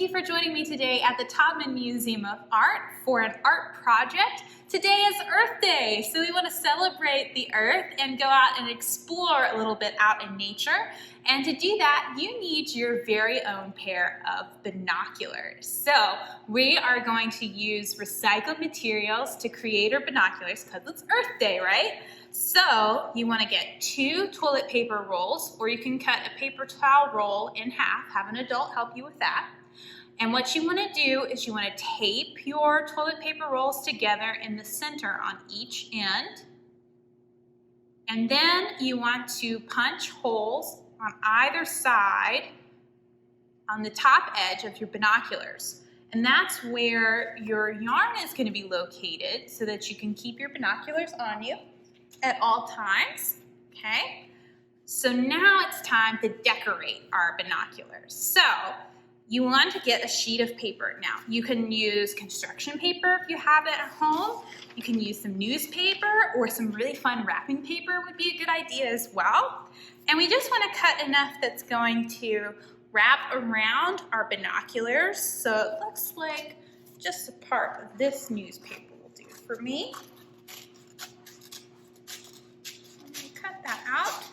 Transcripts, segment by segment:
you for joining me today at the Taubman Museum of Art for an art project. Today is Earth Day, so we want to celebrate the Earth and go out and explore a little bit out in nature. And to do that, you need your very own pair of binoculars. So we are going to use recycled materials to create our binoculars because it's Earth Day, right? So you want to get 2 toilet paper rolls, or you can cut a paper towel roll in half. Have an adult help you with that. And what you want to do is you want to tape your toilet paper rolls together in the center on each end. And then you want to punch holes on either side on the top edge of your binoculars. And that's where your yarn is going to be located so that you can keep your binoculars on you at all times, okay? So now it's time to decorate our binoculars. So you want to get a sheet of paper. Now, you can use construction paper if you have it at home. You can use some newspaper or some really fun wrapping paper would be a good idea as well. And we just want to cut enough that's going to wrap around our binoculars. So it looks like just a part of this newspaper will do for me. That out.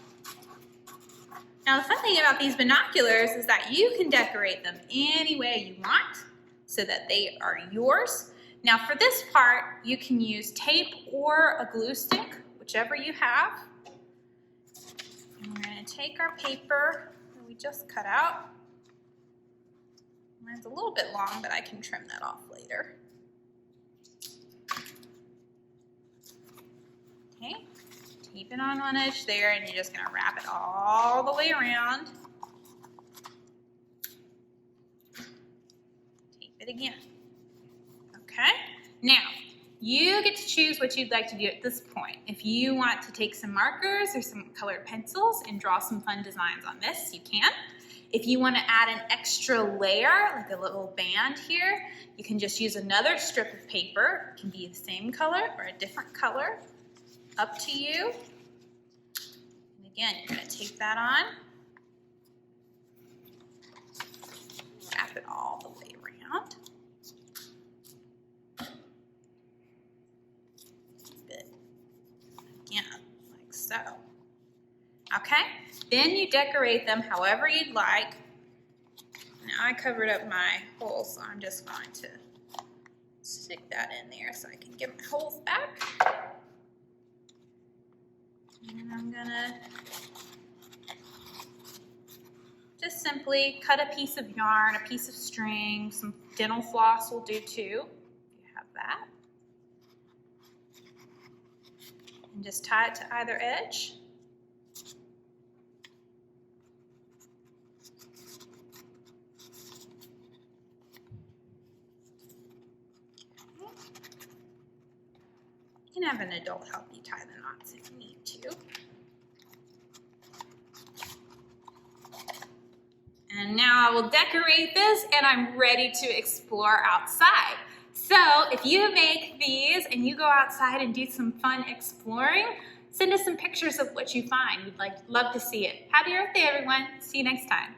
Now the fun thing about these binoculars is that you can decorate them any way you want so that they are yours. Now for this part, you can use tape or a glue stick, whichever you have. And we're going to take our paper that we just cut out. Mine's a little bit long, but I can trim that off later. Okay. Keep it on one edge there, and you're just going to wrap it all the way around. Tape it again. Okay? Now, you get to choose what you'd like to do at this point. If you want to take some markers or some colored pencils and draw some fun designs on this, you can. If you want to add an extra layer, like a little band here, you can just use another strip of paper. It can be the same color or a different color. Up to you. And again, you're going to tape that on. Wrap it all the way around. Keep it again, like so. Okay, then you decorate them however you'd like. Now I covered up my holes, so I'm just going to stick that in there so I can get my holes back. And I'm gonna just simply cut a piece of yarn, a piece of string, some dental floss will do too. You have that. And just tie it to either edge. You can have an adult help you tie the knots if you need to. And now I will decorate this and I'm ready to explore outside. So if you make these and you go outside and do some fun exploring, send us some pictures of what you find. We'd love to see it. Happy Earth Day, everyone. See you next time.